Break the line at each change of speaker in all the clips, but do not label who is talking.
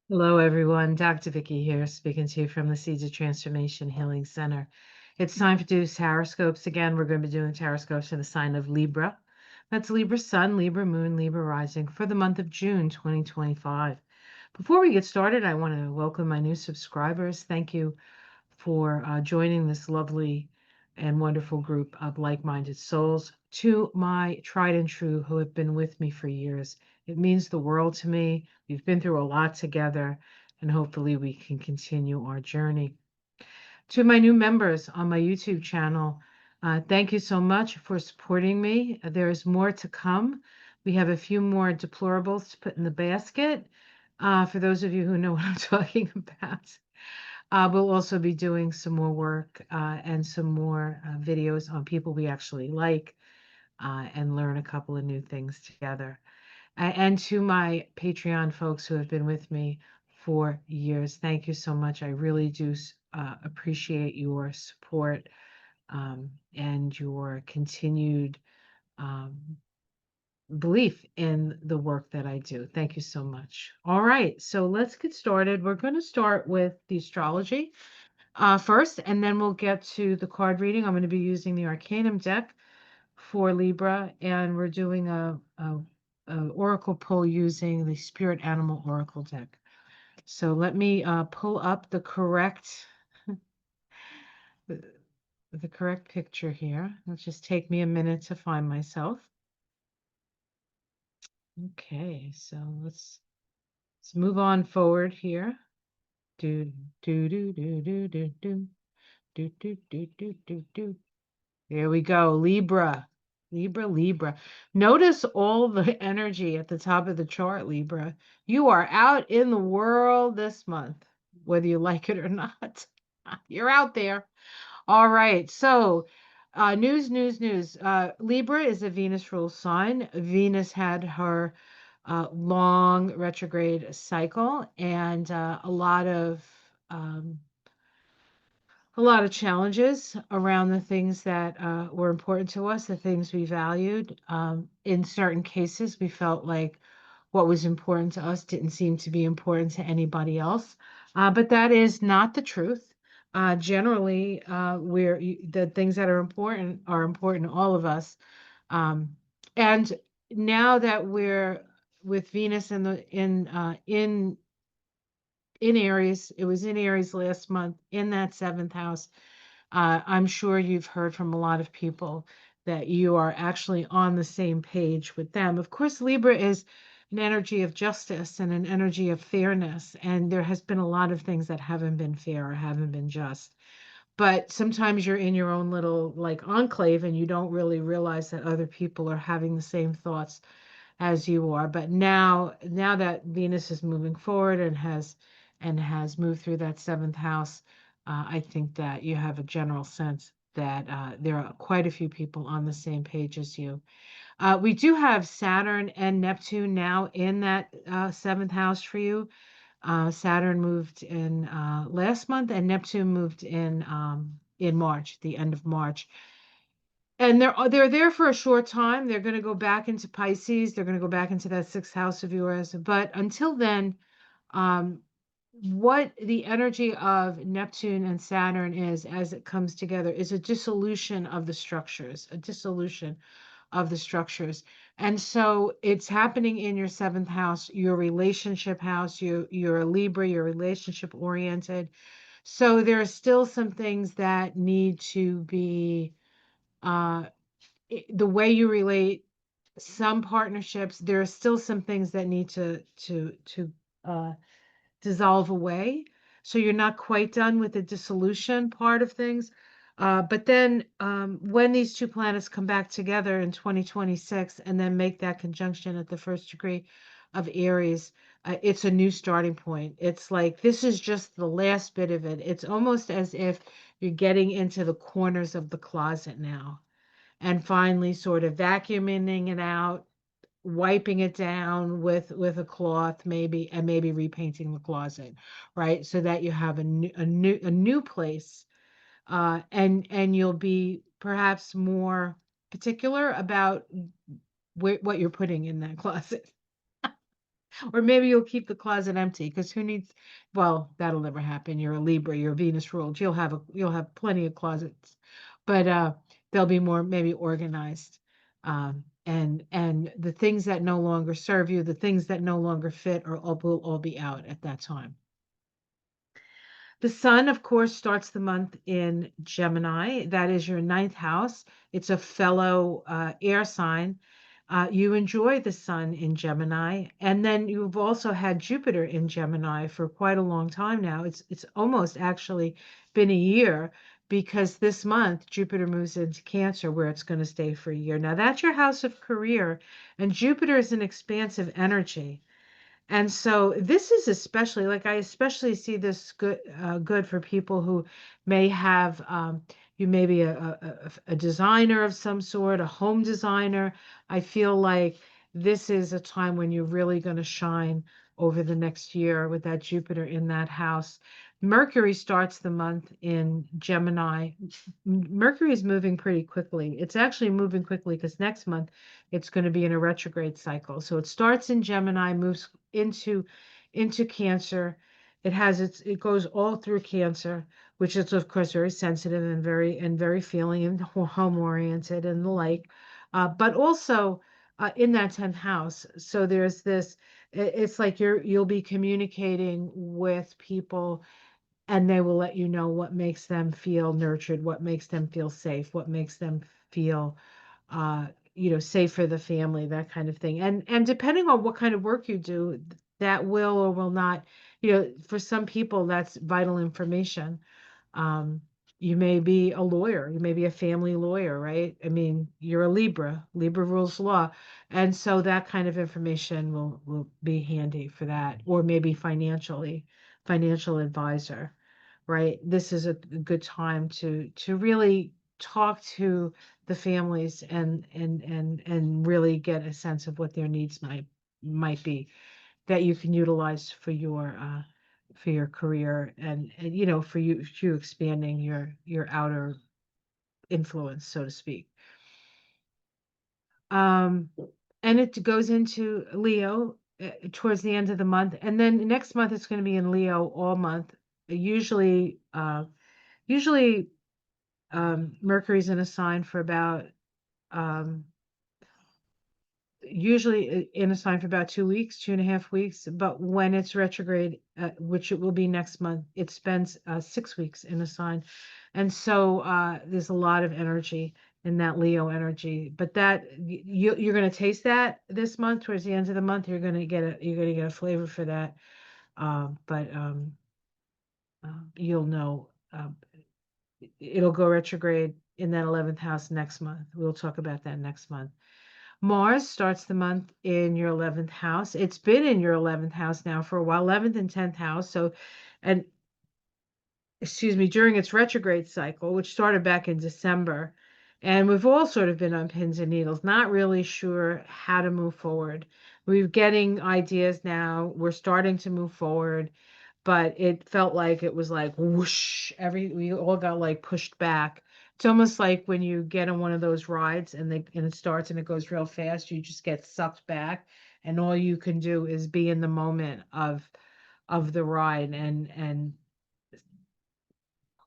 Hello, everyone. Dr. Vicky here, speaking to you from the Seeds of Transformation Healing Center. It's time to do taroscopes again. We're going to be doing taroscopes for the sign of Libra. That's Libra Sun, Libra Moon, Libra Rising for the month of June 2025. Before we get started, I want to welcome my new subscribers. Thank you for joining this lovely and wonderful group of like-minded souls. To my tried and true who have been with me for years, it means the world to me. We've been through a lot together, and hopefully we can continue our journey. To my new members on my YouTube channel, thank you so much for supporting me. There is more to come. We have a few more deplorables to put in the basket. For those of you who know what I'm talking about. We'll also be doing some more work and some more videos on people we actually like and learn a couple of new things together. And to my Patreon folks who have been with me for years, thank you so much. I really do appreciate your support and your continued um, belief in the work that I do. Thank you so much. All right, so let's get started. We're going to start with the astrology first, and then we'll get to the card reading. I'm going to be using the Arcanum Deck for Libra, and we're doing a oracle pull using the Spirit Animal Oracle Deck. So let me pull up the correct picture here. It'll just take me a minute to find myself. Okay, so let's move on forward here. Do do do do do do do do do do do do do. There we go. Libra. Libra, Libra. Notice all the energy at the top of the chart, Libra. You are out in the world this month, whether you like it or not. You're out there. All right. So, news. Libra is a Venus rule sign. Venus had her long retrograde cycle and um, a lot of challenges around the things that were important to us, the things we valued. In certain cases, we felt like what was important to us didn't seem to be important to anybody else. But that is not the truth. Generally, the things that are important to all of us. Um, and now that we're with Venus in Aries, it was in Aries last month in that seventh house. I'm sure you've heard from a lot of people that you are actually on the same page with them. Of course, Libra is an energy of justice and an energy of fairness, and there has been a lot of things that haven't been fair or haven't been just. But sometimes you're in your own little like enclave and you don't really realize that other people are having the same thoughts as you are. But now that Venus is moving forward and has moved through that seventh house, I think that you have a general sense that there are quite a few people on the same page as you. We do have Saturn and Neptune now in that seventh house for you. Saturn moved in last month, and Neptune moved in March, the end of March. And they're there for a short time. They're going to go back into Pisces. They're going to go back into that sixth house of yours. But until then, um, what the energy of Neptune and Saturn is as it comes together is a dissolution of the structures, a dissolution of the structures. And so it's happening in your seventh house, your relationship house. You're a Libra, you're relationship oriented. So there are still some things that need to be uh, the way you relate, some partnerships, there are still some things that need to uh, dissolve away. So you're not quite done with the dissolution part of things. But then when these two planets come back together in 2026 and then make that conjunction at the first degree of Aries, it's a new starting point. It's like this is just the last bit of it. It's almost as if you're getting into the corners of the closet now and finally sort of vacuuming it out, wiping it down with a cloth maybe, and maybe repainting the closet, right? So that you have a new place, and you'll be perhaps more particular about what you're putting in that closet. Or maybe you'll keep the closet empty because who needs, well, that'll never happen. You're a Libra, you're Venus ruled. You'll have plenty of closets. But they'll be more maybe organized. And the things that no longer serve you, the things that no longer fit will all be out at that time. The sun, of course, starts the month in Gemini. That is your ninth house. It's a fellow air sign. You enjoy the sun in Gemini. And then you've also had Jupiter in Gemini for quite a long time now. It's almost actually been a year because this month Jupiter moves into Cancer where it's going to stay for a year. Now that's your house of career, and Jupiter is an expansive energy. And so this is especially like I especially see this good for people who may have you may be a designer of some sort, a home designer. I feel like this is a time when you're really going to shine over the next year with that Jupiter in that house. Mercury starts the month in Gemini. Mercury is moving pretty quickly. It's actually moving quickly because next month it's going to be in a retrograde cycle. So it starts in Gemini, moves into Cancer. It goes all through Cancer, which is of course very sensitive and very feeling and home oriented and the like. But also in that 10th house. So there's this. It's like you'll be communicating with people and they will let you know what makes them feel nurtured, what makes them feel safe, what makes them feel uh, safe for the family, that kind of thing. And depending on what kind of work you do, that will or will not, for some people that's vital information. Um, you may be a lawyer, you may be a family lawyer, right? I mean, you're a Libra. Libra rules law. And so that kind of information will be handy for that, or maybe financial advisor, right? This is a good time to really talk to the families and really get a sense of what their needs might be that you can utilize for your career and for you expanding your outer influence, so to speak. Um, and it goes into Leo towards the end of the month, and then next month it's going to be in Leo all month. Usually Mercury's in a sign for about um, usually in a sign for about 2 weeks, 2.5 weeks. But when it's retrograde, which it will be next month, it spends 6 weeks in a sign. And so there's a lot of energy in that Leo energy. But you're going to taste that this month. Towards the end of the month, you're going to get a flavor for that. But you'll know it'll go retrograde in that 11th house next month. We'll talk about that next month. Mars starts the month in your 11th house. It's been in your 11th house now for a while, 11th and 10th house. So, and excuse me, during its retrograde cycle, which started back in December. And we've all sort of been on pins and needles, not really sure how to move forward. We're getting ideas now. We're starting to move forward, but it felt like it was like whoosh, we all got like pushed back. It's almost like when you get on one of those rides and it starts and it goes real fast, you just get sucked back, and all you can do is be in the moment of the ride and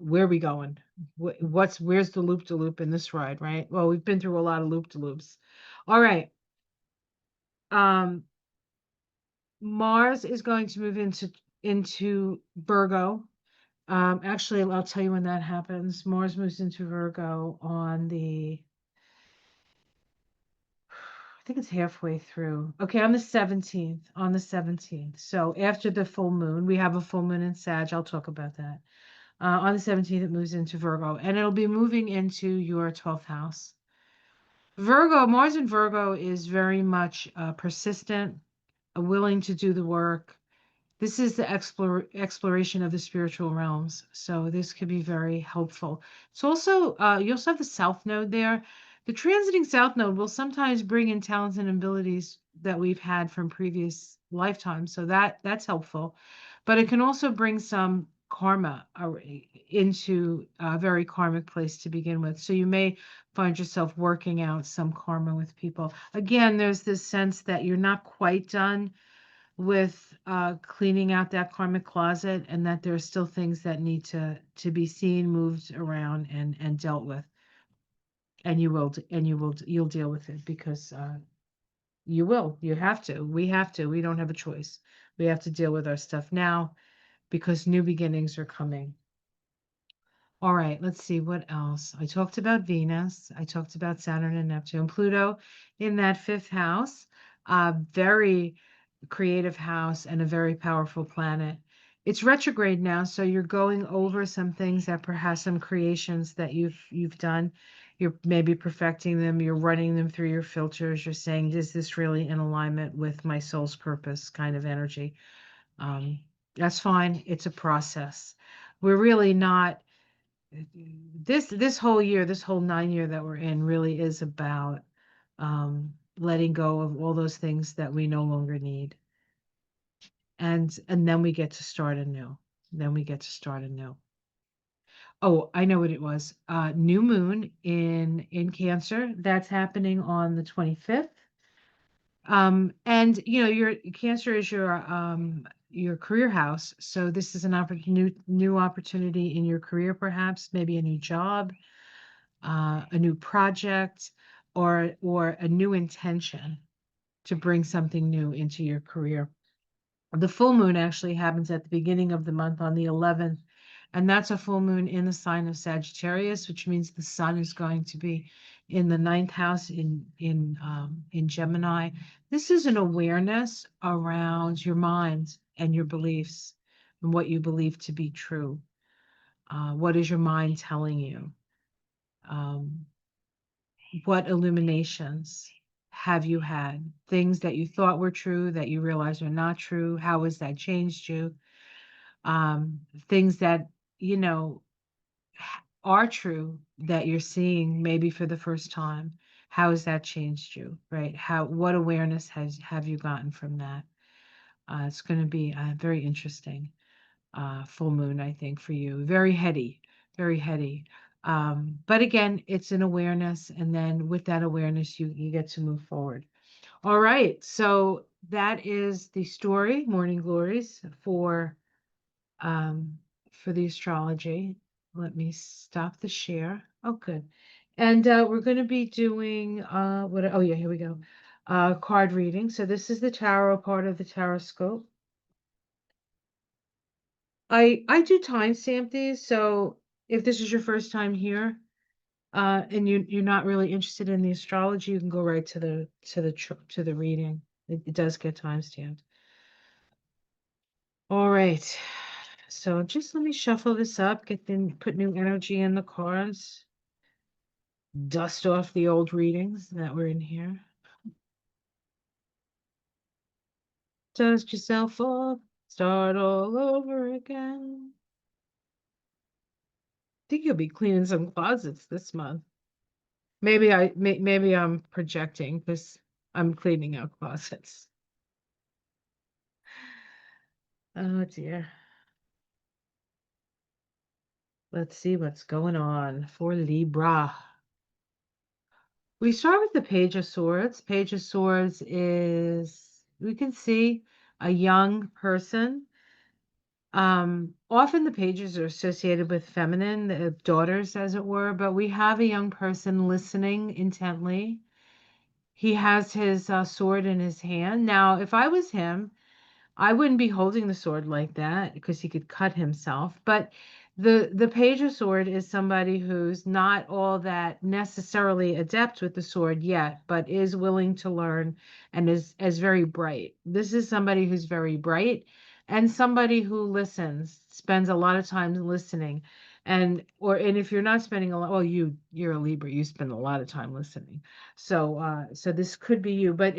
where are we going? Where's the loop to loop in this ride, right? Well, we've been through a lot of loop to loops. All right. Um, Mars is going to move into Virgo. Actually, I'll tell you when that happens. Mars moves into Virgo I think it's halfway through. Okay, on the 17th. On the 17th. So after the full moon, we have a full moon in Sag. I'll talk about that. On the 17th, it moves into Virgo, and it'll be moving into your 12th house. Mars in Virgo is very much persistent, willing to do the work. This is the exploration of the spiritual realms. So this could be very helpful. It's also, you also have the South Node there. The transiting South Node will sometimes bring in talents and abilities that we've had from previous lifetimes. So that's helpful. But it can also bring some karma into a very karmic place to begin with. So you may find yourself working out some karma with people. Again, there's this sense that you're not quite done with cleaning out that karmic closet, and that there are still things that need to be seen, moved around, and dealt with. And you'll deal with it, because you have to. We don't have a choice. We have to deal with our stuff now, because new beginnings are coming. All right, let's see what else. I talked about Venus. I talked about Saturn and Neptune. Pluto in that fifth house, very creative house and a very powerful planet. It's retrograde now, so you're going over some things, that perhaps some creations that you've done. You're maybe perfecting them. You're running them through your filters. You're saying, is this really in alignment with my soul's purpose? Kind of energy. Um, that's fine. It's a process. We're really not this whole year, this whole 9 year that we're in, really is about letting go of all those things that we no longer need, and then we get to start anew. Then we get to start anew. Oh, I know what it was. New moon in Cancer. That's happening on the 25th. And your Cancer is your career house. So this is an new opportunity in your career, perhaps, maybe a new job, a new project, or a new intention to bring something new into your career. The full moon actually happens at the beginning of the month on the 11th, and that's a full moon in the sign of Sagittarius, which means the sun is going to be in the ninth house in Gemini. This is an awareness around your mind and your beliefs and what you believe to be true. What is your mind telling you? Um, what illuminations have you had? Things that you thought were true that you realize are not true. How has that changed you? Things that, you know, are true that you're seeing maybe for the first time. How has that changed you, right? What awareness have you gotten from that? It's going to be very interesting full moon, I think, for you. Very heady, very heady. But again, it's an awareness, and then with that awareness, you get to move forward. All right, so that is the story, Morning Glories, um, for the astrology. Let me stop the share. Oh, good. And we're going to be doing what? Oh, yeah, here we go. Card reading. So this is the tarot part of the tarot scope. I do timestamp these, so if this is your first time here, and you're not really interested in the astrology, you can go right to the reading. It does get timestamped. All right. So just let me shuffle this up, put new energy in the cards, dust off the old readings that were in here. Dust yourself off, start all over again. I think you'll be cleaning some closets this month. Maybe I'm projecting because I'm cleaning out closets. Oh dear. Let's see what's going on for Libra. We start with the Page of Swords. Page of Swords is, we can see a young person. Often the pages are associated with feminine, daughters, as it were, but we have a young person listening intently. He has his sword in his hand. Now, if I was him, I wouldn't be holding the sword like that because he could cut himself. But the page of sword is somebody who's not all that necessarily adept with the sword yet, but is willing to learn and is very bright. This is somebody who's very bright and somebody who listens, spends a lot of time listening. And if you're not spending a lot, well, you're a Libra, you spend a lot of time listening. So this could be you, but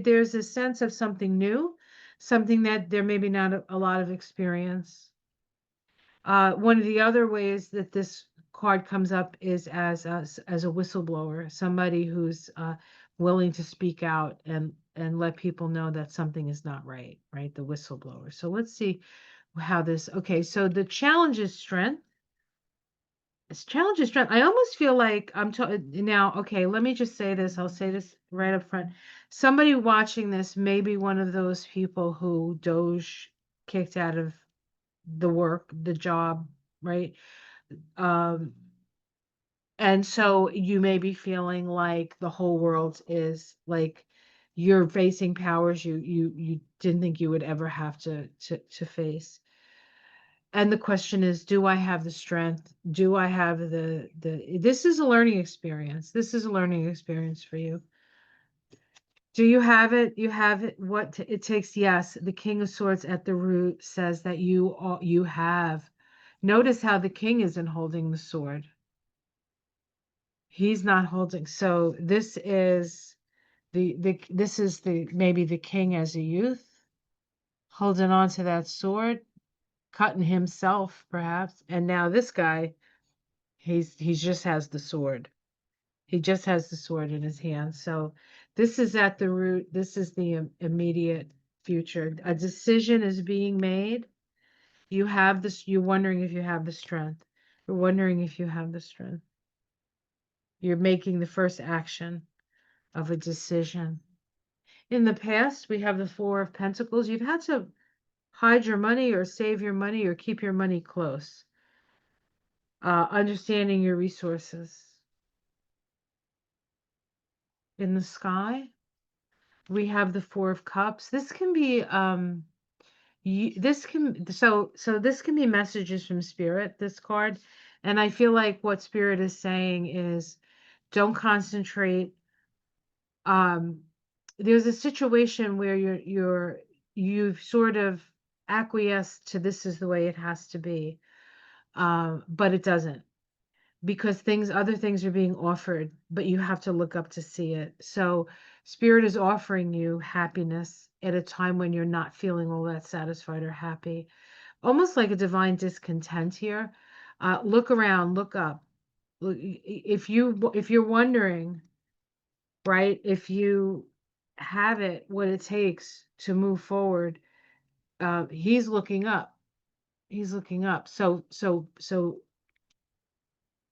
there's a sense of something new, something that there may be not a lot of experience. One of the other ways that this card comes up is as a whistleblower, somebody who's willing to speak out and let people know that something is not right, right? The whistleblower. So let's see how this. Okay, so the challenge is strength. It's challenge is strength. I almost feel like I'm talking now. Okay, let me just say this. I'll say this right up front. somebody watching this may be one of those people who Doge kicked out of the work, the job, right? Um, and so you may be feeling like the whole world is like you're facing powers you didn't think you would ever have to face. And the question is, do I have the strength? Do I have the this is a learning experience. This is a learning experience for you. Do you have it? You have it. It takes? Yes. The King of Swords at the root says that you have. Notice how the king isn't holding the sword. He's not holding. So this is this is the maybe the king as a youth holding on to that sword, cutting himself perhaps. And now this guy, he just has the sword. He just has the sword in his hand. So this is at the root. This is the immediate future. A decision is being made. You have this, you're wondering if you have the strength. You're wondering if you have the strength. You're making the first action of a decision. In the past, we have the Four of Pentacles. You've had to hide your money or save your money or keep your money close. Understanding your resources. In the sky, we have the Four of Cups. This can be this can be messages from spirit, this card. And I feel like what spirit is saying is don't concentrate. Um there's a situation where you've sort of acquiesced to this is the way it has to be. But it doesn't, because other things are being offered, but you have to look up to see it. So spirit is offering you happiness at a time when you're not feeling all that satisfied or happy, almost like a divine discontent here. Look around, look up. If you're wondering, right, if you have it, what it takes to move forward, he's looking up. He's looking up. So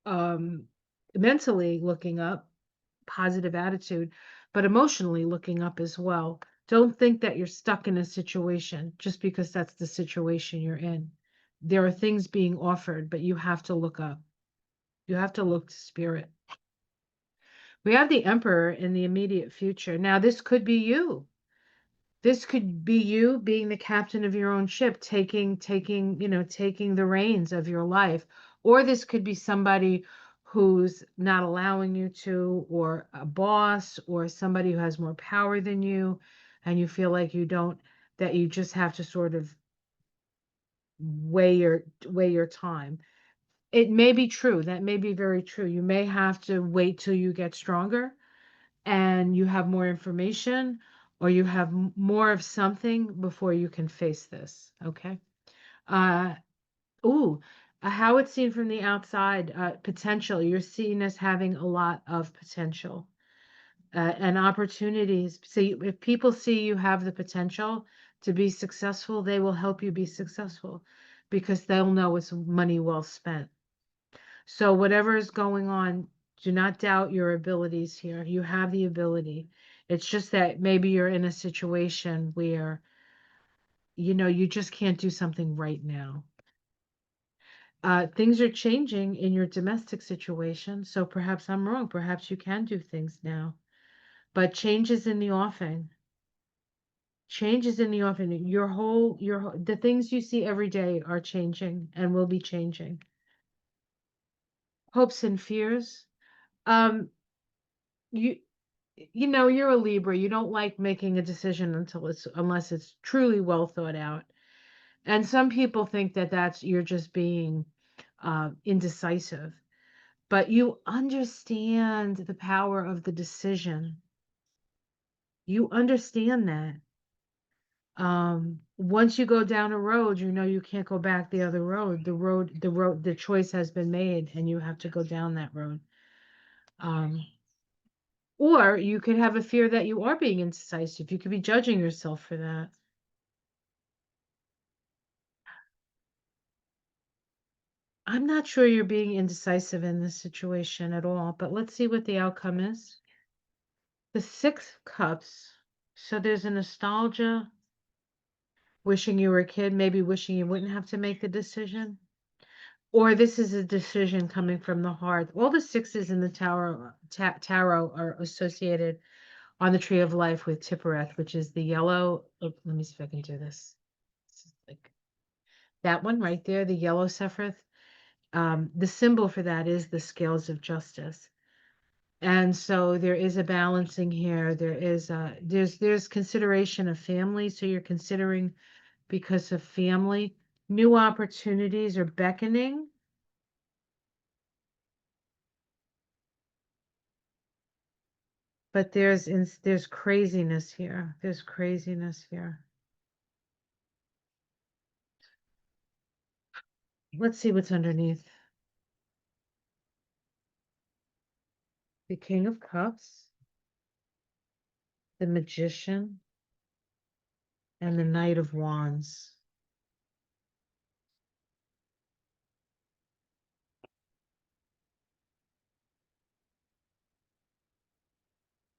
um, mentally looking up, positive attitude, but emotionally looking up as well. Don't think that you're stuck in a situation just because that's the situation you're in. There are things being offered, but you have to look up. You have to look to spirit. We have the Emperor in the immediate future. Now, this could be you. This could be you being the captain of your own ship, taking the reins of your life. Or this could be somebody who's not allowing you to, or a boss, or somebody who has more power than you, and you feel like you don't, that you just have to sort of weigh your time. It may be true. That may be very true. You may have to wait till you get stronger and you have more information, or you have more of something before you can face this. Okay. Uh, ooh, how it's seen from the outside, potential. You're seen as having a lot of potential and opportunities. See, if people see you have the potential to be successful, they will help you be successful because they'll know it's money well spent. So whatever is going on, do not doubt your abilities here. You have the ability. It's just that maybe you're in a situation where, you just can't do something right now. Things are changing in your domestic situation, so perhaps I'm wrong. Perhaps you can do things now. But changes in the offing. Changes in the offing. The things you see every day are changing and will be changing. Hopes and fears. Um, you you're a Libra. You don't like making a decision unless it's truly well thought out. And some people think that you're just being indecisive, but you understand the power of the decision. You understand that. Once you go down a road, you can't go back the other road. The choice has been made, and you have to go down that road. Um, Or you could have a fear that you are being indecisive. You could be judging yourself for that. I'm not sure you're being indecisive in this situation at all, but let's see what the outcome is. The Six of Cups. So there's a nostalgia, wishing you were a kid, maybe wishing you wouldn't have to make the decision. Or this is a decision coming from the heart. All the sixes in the tarot are associated on the tree of life with Tippereth, which is the yellow. Oh, let me see if I can do this. This is like that one right there, the yellow Sephiroth. The symbol for that is the scales of justice. And so there is a balancing here. There's consideration of family. So you're considering because of family, new opportunities are beckoning. But there's craziness here. There's craziness here. Let's see what's underneath. The King of Cups, the Magician, and the Knight of Wands.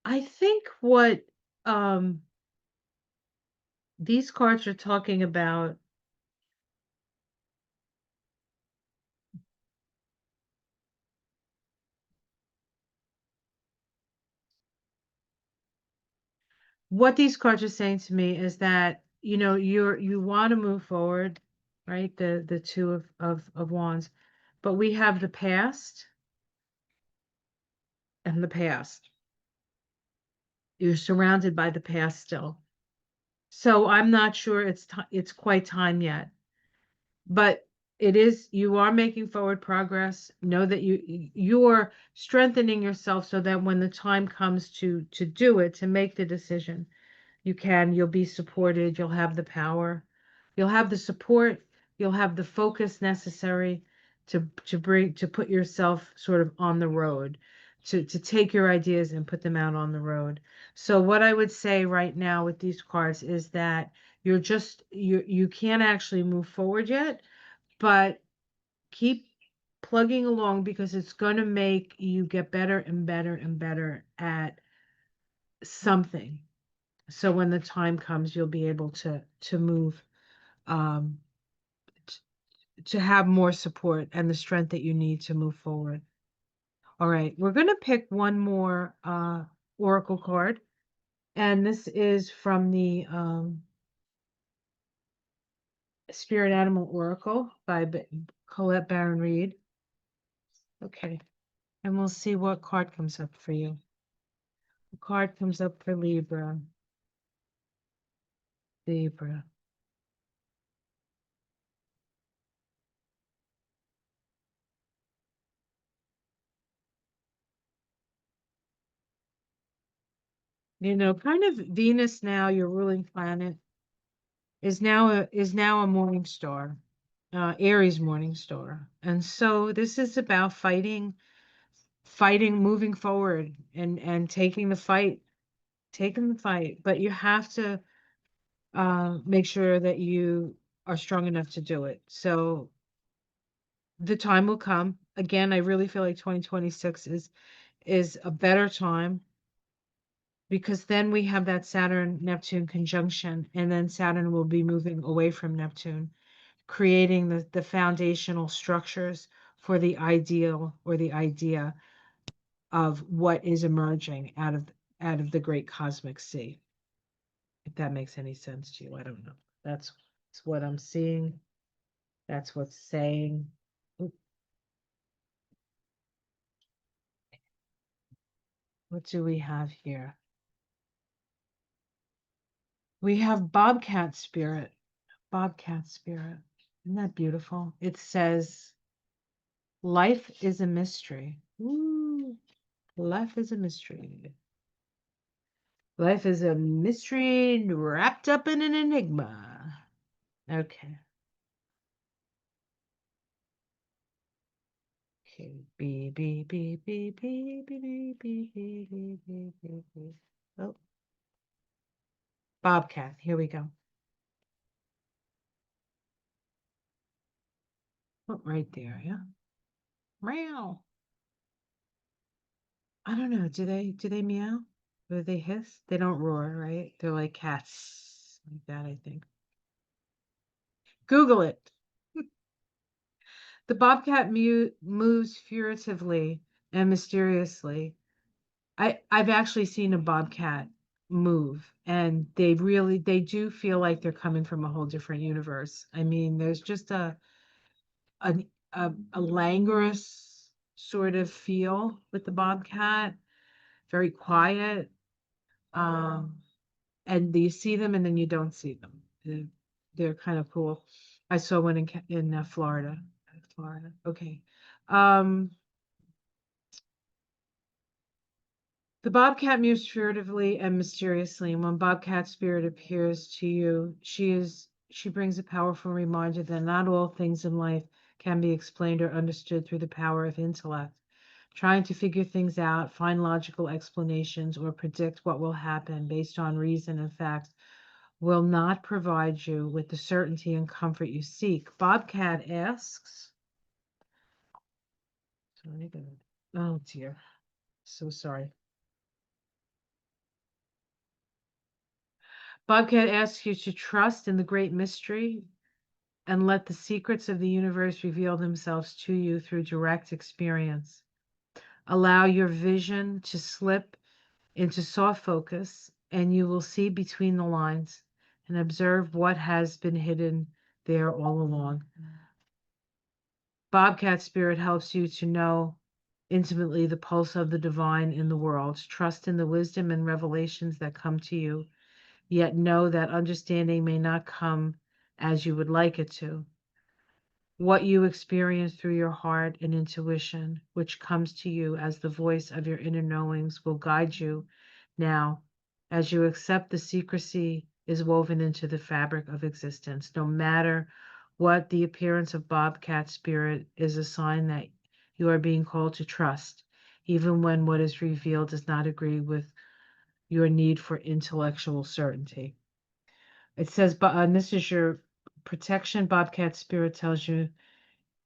I think what these cards are talking about, what these cards are saying to me is that, you want to move forward, right? The two of wands, but we have the past and the past. You're surrounded by the past still. So I'm not sure it's quite time yet. But you are making forward progress. Know that you're strengthening yourself so that when the time comes to do it, to make the decision, you'll be supported, you'll have the power, you'll have the support, you'll have the focus necessary to put yourself sort of on the road, to take your ideas and put them out on the road. So what I would say right now with these cards is that you can't actually move forward yet, but keep plugging along because it's going to make you get better and better and better at something. So when the time comes, you'll be able to move, um, to have more support and the strength that you need to move forward. All right, we're going to pick one more oracle card, and this is from the Spirit Animal Oracle by Colette Baron Reed. Okay, and we'll see what card comes up for you. The card comes up for Libra. Libra. Kind of Venus now, your ruling planet, is now a morning star, Aries morning star. And so this is about fighting, moving forward and taking the fight. But you have to make sure that you are strong enough to do it. So the time will come. Again, I really feel like 2026 is a better time because then we have that Saturn Neptune conjunction, and then Saturn will be moving away from Neptune, creating the foundational structures for the ideal or the idea of what is emerging out of the great cosmic sea. If that makes any sense to you, I don't know. That's what I'm seeing. That's what's saying. What do we have here? We have Bobcat Spirit. Bobcat Spirit. Isn't that beautiful? It says, life is a mystery. Ooh, life is a mystery. Life is a mystery wrapped up in an enigma. Okay. Okay. Beep, beep, beep, beep, beep, beep, beep, beep, beep, beep, beep, beep, beep. Oh, Bobcat. Here we go. Oh, right there, yeah. Meow. I don't know. Do they meow? Do they hiss? They don't roar, right? They're like cats, like that, I think. Google it. The bobcat moves furtively and mysteriously. I've actually seen a bobcat move, and they do feel like they're coming from a whole different universe. I mean, there's just a a languorous sort of feel with the bobcat, very quiet. Um, and you see them and then you don't see them. They're kind of cool. I saw one in Florida. Florida. Okay. Um, the bobcat moves furtively and mysteriously, and when bobcat spirit appears to you, she brings a powerful reminder that not all things in life can be explained or understood through the power of intellect. Trying to figure things out, find logical explanations, or predict what will happen based on reason and fact will not provide you with the certainty and comfort you seek. Bobcat asks, oh dear, so sorry. Bobcat asks you to trust in the great mystery and let the secrets of the universe reveal themselves to you through direct experience. Allow your vision to slip into soft focus, and you will see between the lines and observe what has been hidden there all along. Bobcat spirit helps you to know intimately the pulse of the divine in the world. Trust in the wisdom and revelations that come to you, yet know that understanding may not come as you would like it to. What you experience through your heart and intuition, which comes to you as the voice of your inner knowings, will guide you now as you accept the secrecy is woven into the fabric of existence. No matter what the appearance of bobcat spirit is a sign that you are being called to trust, even when what is revealed does not agree with your need for intellectual certainty. It says, but and this is your protection. Bobcat spirit tells you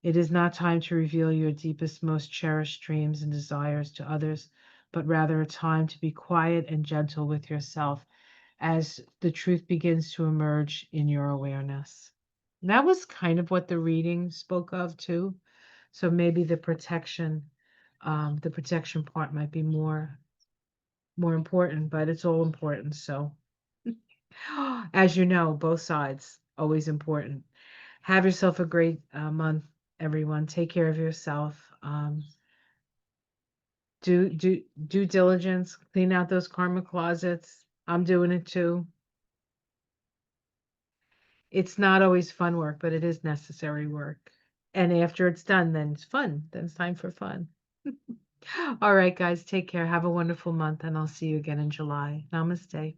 it is not time to reveal your deepest, most cherished dreams and desires to others, but rather a time to be quiet and gentle with yourself as the truth begins to emerge in your awareness. And that was kind of what the reading spoke of too. So maybe the protection part might be more important, but it's all important. So as you know, both sides always important. Have yourself a great month, everyone. Take care of yourself. Do due diligence. Clean out those karma closets. I'm doing it too. It's not always fun work, but it is necessary work. And after it's done, then it's fun. Then it's time for fun. All right, guys, take care. Have a wonderful month, and I'll see you again in July. Namaste.